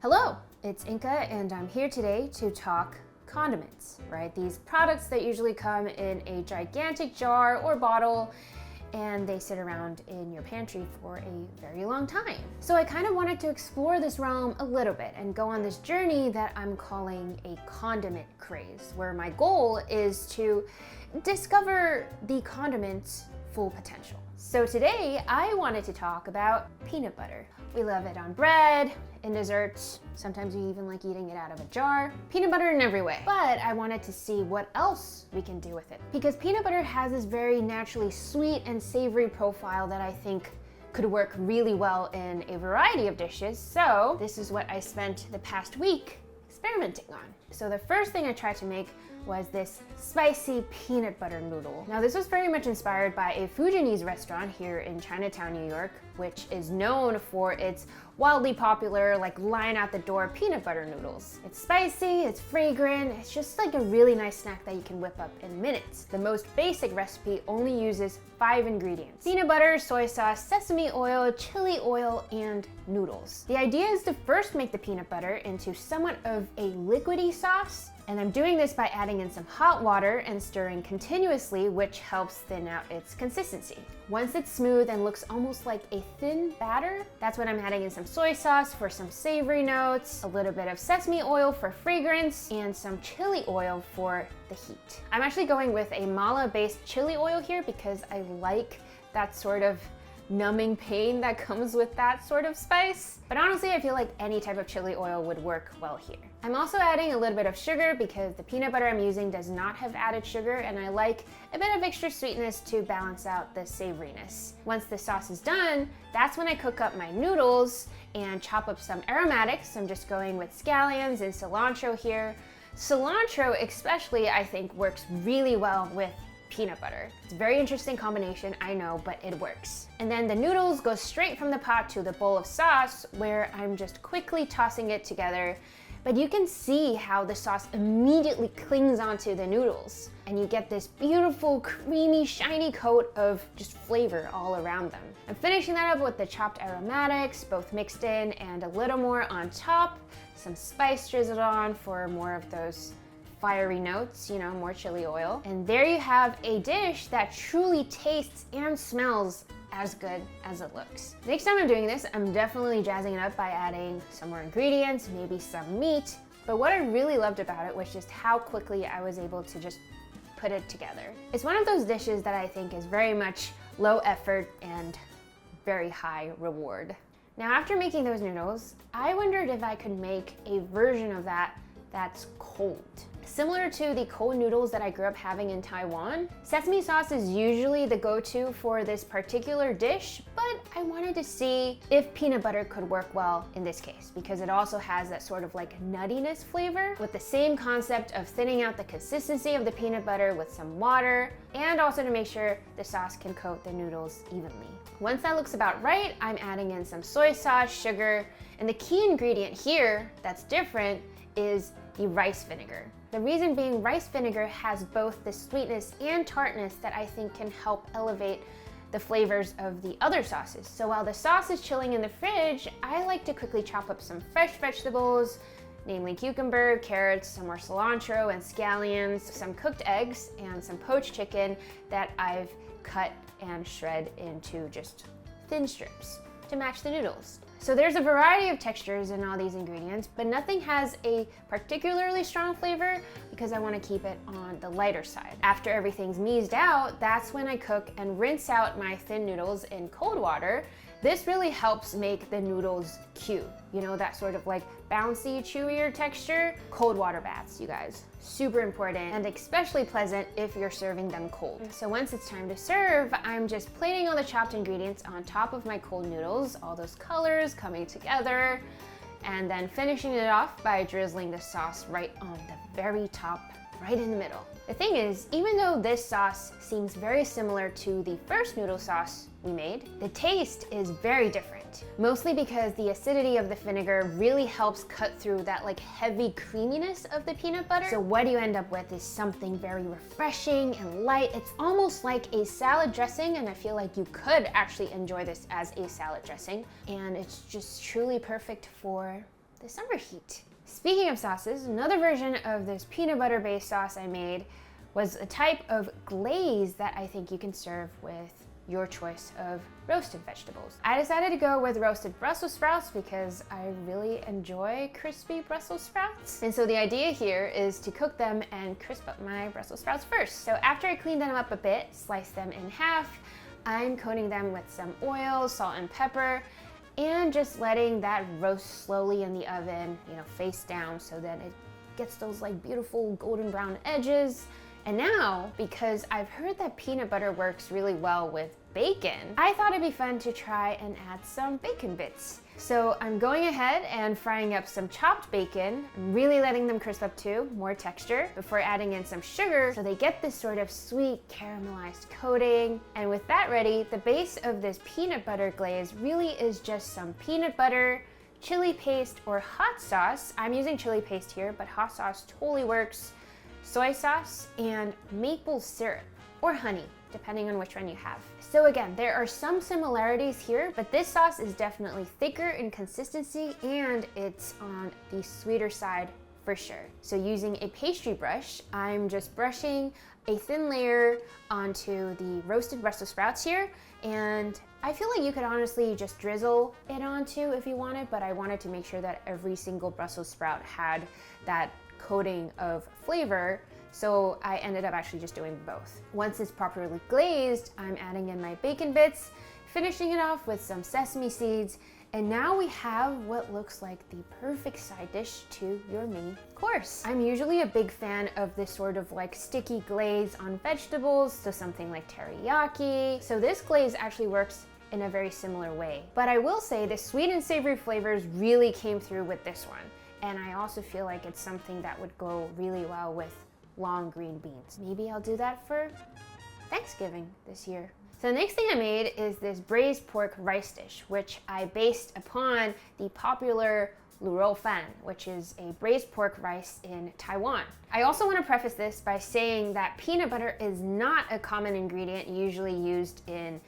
Hello, it's Inga and I'm here today to talk condiments, right? These products that usually come in a gigantic jar or bottle and they sit around in your pantry for a very long time. So I kind of wanted to explore this realm a little bit and go on this journey that I'm calling a condiment craze, where my goal is to discover the condiment's full potential. So today I wanted to talk about peanut butter. We love it on bread, in desserts, sometimes we even like eating it out of a jar. Peanut butter in every way. But I wanted to see what else we can do with it. Because peanut butter has this very naturally sweet and savory profile that I think could work really well in a variety of dishes. So this is what I spent the past week experimenting on. So the first thing I tried to make was this spicy peanut butter noodle. Now this was very much inspired by a Fujianese restaurant here in Chinatown, New York, which is known for its wildly popular, like line out the door peanut butter noodles. It's spicy, it's fragrant, it's just like a really nice snack that you can whip up in minutes. The most basic recipe only uses 5 ingredients: peanut butter, soy sauce, sesame oil, chili oil, and noodles. The idea is to first make the peanut butter into somewhat of a liquidy sauce, and I'm doing this by adding in some hot water and stirring continuously, which helps thin out its consistency. Once it's smooth and looks almost like a thin batter, that's when I'm adding in some soy sauce for some savory notes, a little bit of sesame oil for fragrance, and some chili oil for the heat. I'm actually going with a mala-based chili oil here because I like that sort of numbing pain that comes with that sort of spice. But honestly, I feel like any type of chili oil would work well here. I'm also adding a little bit of sugar because the peanut butter I'm using does not have added sugar, and I like a bit of extra sweetness to balance out the savoriness. Once the sauce is done, that's when I cook up my noodles and chop up some aromatics. I'm just going with scallions and cilantro here. Cilantro especially, I think, works really well with peanut butter. It's a very interesting combination, I know, but it works. And then the noodles go straight from the pot to the bowl of sauce, where I'm just quickly tossing it together. But you can see how the sauce immediately clings onto the noodles, and you get this beautiful, creamy, shiny coat of just flavor all around them. I'm finishing that up with the chopped aromatics, both mixed in and a little more on top, some spice drizzled on for more of those fiery notes, you know, more chili oil. And there you have a dish that truly tastes and smells as good as it looks. Next time I'm doing this, I'm definitely jazzing it up by adding some more ingredients, maybe some meat. But what I really loved about it was just how quickly I was able to just put it together. It's one of those dishes that I think is very much low effort and very high reward. Now, after making those noodles, I wondered if I could make a version of that that's cold. Similar to the cold noodles that I grew up having in Taiwan, sesame sauce is usually the go-to for this particular dish, but I wanted to see if peanut butter could work well in this case, because it also has that sort of like nuttiness flavor with the same concept of thinning out the consistency of the peanut butter with some water, and also to make sure the sauce can coat the noodles evenly. Once that looks about right, I'm adding in some soy sauce, sugar, and the key ingredient here that's different is the rice vinegar. The reason being, rice vinegar has both the sweetness and tartness that I think can help elevate the flavors of the other sauces. So while the sauce is chilling in the fridge, I like to quickly chop up some fresh vegetables, namely cucumber, carrots, some more cilantro and scallions, some cooked eggs, and some poached chicken that I've cut and shred into just thin strips to match the noodles. So there's a variety of textures in all these ingredients, but nothing has a particularly strong flavor because I want to keep it on the lighter side. After everything's meased out, that's when I cook and rinse out my thin noodles in cold water. This really helps make the noodles cute. You know, that sort of like bouncy, chewier texture. Cold water baths, you guys. Super important and especially pleasant if you're serving them cold. So once it's time to serve, I'm just plating all the chopped ingredients on top of my cold noodles, all those colors coming together, and then finishing it off by drizzling the sauce right on the very top, right in the middle. The thing is, even though this sauce seems very similar to the first noodle sauce we made, the taste is very different. Mostly because the acidity of the vinegar really helps cut through that like heavy creaminess of the peanut butter. So what you end up with is something very refreshing and light. It's almost like a salad dressing, and I feel like you could actually enjoy this as a salad dressing. And it's just truly perfect for the summer heat. Speaking of sauces, another version of this peanut butter based sauce I made was a type of glaze that I think you can serve with your choice of roasted vegetables. I decided to go with roasted Brussels sprouts because I really enjoy crispy Brussels sprouts. And so the idea here is to cook them and crisp up my Brussels sprouts first. So after I clean them up a bit, slice them in half, I'm coating them with some oil, salt and pepper, and just letting that roast slowly in the oven, face down so that it gets those like beautiful golden brown edges. And now, because I've heard that peanut butter works really well with bacon, I thought it'd be fun to try and add some bacon bits. So I'm going ahead and frying up some chopped bacon. I'm really letting them crisp up too, more texture, before adding in some sugar so they get this sort of sweet caramelized coating. And with that ready, the base of this peanut butter glaze really is just some peanut butter, chili paste, or hot sauce. I'm using chili paste here, but hot sauce totally works. Soy sauce, and maple syrup, or honey, depending on which one you have. So again, there are some similarities here, but this sauce is definitely thicker in consistency and it's on the sweeter side for sure. So using a pastry brush, I'm just brushing a thin layer onto the roasted Brussels sprouts here, and I feel like you could honestly just drizzle it onto if you wanted, but I wanted to make sure that every single Brussels sprout had that coating of flavor, so I ended up actually just doing both. Once it's properly glazed, I'm adding in my bacon bits, finishing it off with some sesame seeds, and now we have what looks like the perfect side dish to your main course. I'm usually a big fan of this sort of like sticky glaze on vegetables, so something like teriyaki. So this glaze actually works in a very similar way. But I will say the sweet and savory flavors really came through with this one. And I also feel like it's something that would go really well with long green beans. Maybe I'll do that for Thanksgiving this year. So the next thing I made is this braised pork rice dish, which I based upon the popular lu rou fan, which is a braised pork rice in Taiwan. I also want to preface this by saying that peanut butter is not a common ingredient usually used in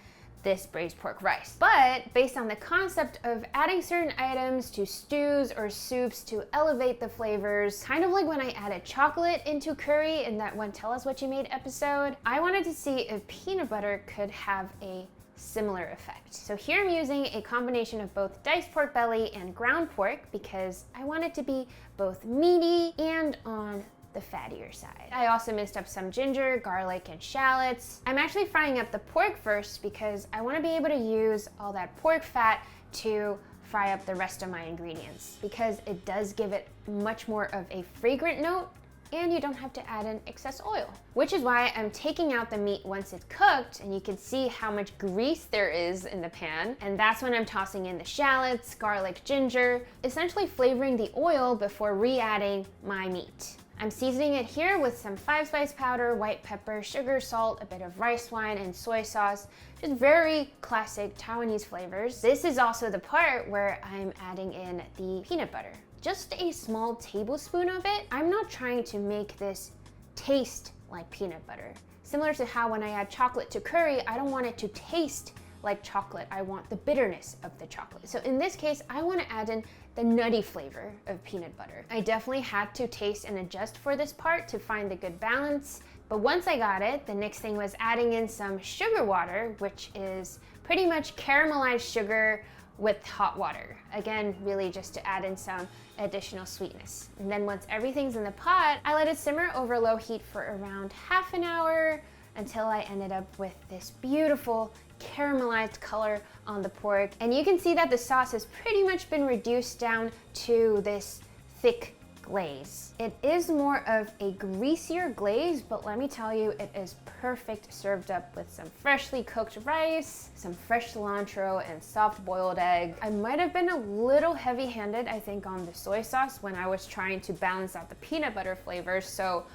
this braised pork rice. But based on the concept of adding certain items to stews or soups to elevate the flavors, kind of like when I added chocolate into curry in that one Tell Us What You Made episode, I wanted to see if peanut butter could have a similar effect. So here I'm using a combination of both diced pork belly and ground pork because I want it to be both meaty and on the fattier side. I also minced up some ginger, garlic, and shallots. I'm actually frying up the pork first because I want to be able to use all that pork fat to fry up the rest of my ingredients because it does give it much more of a fragrant note and you don't have to add in excess oil. Which is why I'm taking out the meat once it's cooked and you can see how much grease there is in the pan. And that's when I'm tossing in the shallots, garlic, ginger, essentially flavoring the oil before re-adding my meat. I'm seasoning it here with some 5-spice powder, white pepper, sugar, salt, a bit of rice wine, and soy sauce. Just very classic Taiwanese flavors. This is also the part where I'm adding in the peanut butter. Just a small tablespoon of it. I'm not trying to make this taste like peanut butter. Similar to how when I add chocolate to curry, I don't want it to taste like chocolate. I want the bitterness of the chocolate. So in this case, I want to add in the nutty flavor of peanut butter. I definitely had to taste and adjust for this part to find the good balance. But once I got it, the next thing was adding in some sugar water, which is pretty much caramelized sugar with hot water. Again, really just to add in some additional sweetness. And then once everything's in the pot, I let it simmer over low heat for around half an hour until I ended up with this beautiful caramelized color on the pork. And you can see that the sauce has pretty much been reduced down to this thick glaze. It is more of a greasier glaze, but let me tell you, it is perfect served up with some freshly cooked rice, some fresh cilantro, and soft boiled egg. I might have been a little heavy-handed, I think, on the soy sauce when I was trying to balance out the peanut butter flavors, so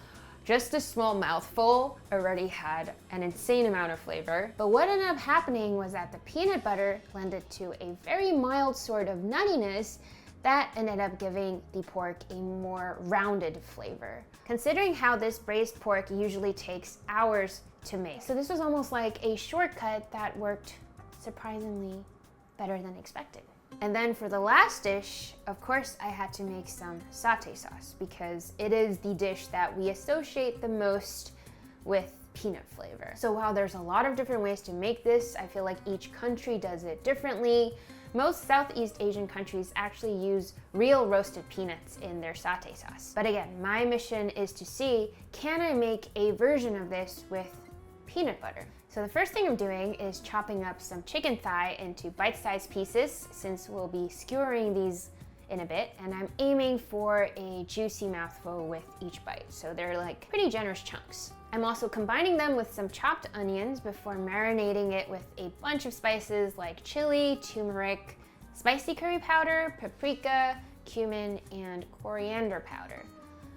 just a small mouthful already had an insane amount of flavor. But what ended up happening was that the peanut butter blended to a very mild sort of nuttiness that ended up giving the pork a more rounded flavor. Considering how this braised pork usually takes hours to make, so this was almost like a shortcut that worked surprisingly better than expected. And then for the last dish, of course, I had to make some satay sauce because it is the dish that we associate the most with peanut flavor. So while there's a lot of different ways to make this, I feel like each country does it differently. Most Southeast Asian countries actually use real roasted peanuts in their satay sauce. But again, my mission is to see, can I make a version of this with peanut butter? So the first thing I'm doing is chopping up some chicken thigh into bite-sized pieces since we'll be skewering these in a bit, and I'm aiming for a juicy mouthful with each bite. So they're like pretty generous chunks. I'm also combining them with some chopped onions before marinating it with a bunch of spices like chili, turmeric, spicy curry powder, paprika, cumin, and coriander powder.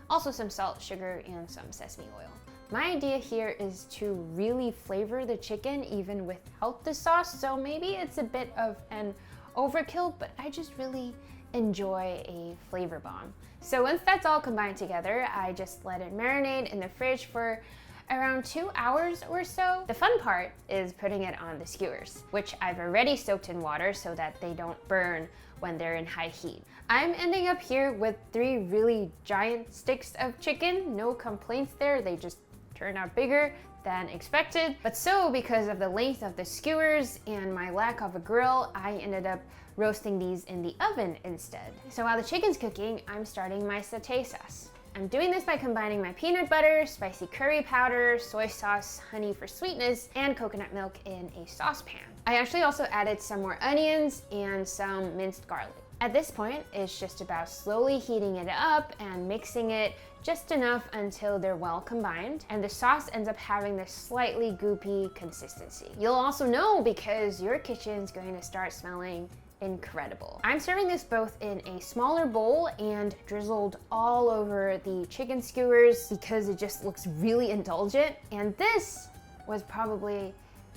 Also some salt, sugar, and some sesame oil. My idea here is to really flavor the chicken even without the sauce, so maybe it's a bit of an overkill, but I just really enjoy a flavor bomb. So once that's all combined together, I just let it marinate in the fridge for around 2 hours or so. The fun part is putting it on the skewers, which I've already soaked in water so that they don't burn when they're in high heat. I'm ending up here with 3 really giant sticks of chicken. No complaints there, they just turned out bigger than expected. But so because of the length of the skewers and my lack of a grill, I ended up roasting these in the oven instead. So while the chicken's cooking, I'm starting my satay sauce. I'm doing this by combining my peanut butter, spicy curry powder, soy sauce, honey for sweetness, and coconut milk in a saucepan. I actually also added some more onions and some minced garlic. At this point, it's just about slowly heating it up and mixing it just enough until they're well combined, and the sauce ends up having this slightly goopy consistency. You'll also know because your kitchen's going to start smelling incredible. I'm serving this both in a smaller bowl and drizzled all over the chicken skewers because it just looks really indulgent, and this was probably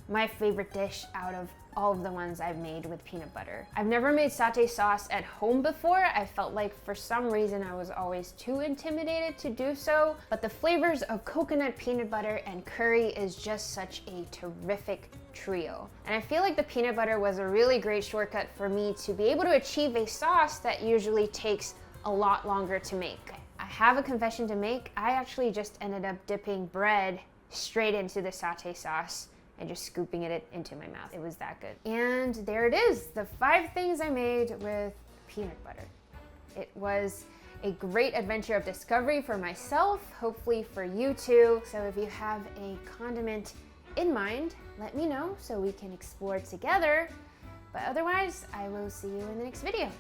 my favorite dish out of all of the ones I've made with peanut butter. I've never made satay sauce at home before. I felt like for some reason I was always too intimidated to do so, but the flavors of coconut, peanut butter, and curry is just such a terrific trio. And I feel like the peanut butter was a really great shortcut for me to be able to achieve a sauce that usually takes a lot longer to make. I have a confession to make. I actually just ended up dipping bread straight into the satay sauce and just scooping it into my mouth. It was that good. And there it is, the 5 things I made with peanut butter. It was a great adventure of discovery for myself, hopefully for you too. So if you have a condiment in mind, let me know so we can explore together. But otherwise, I will see you in the next video.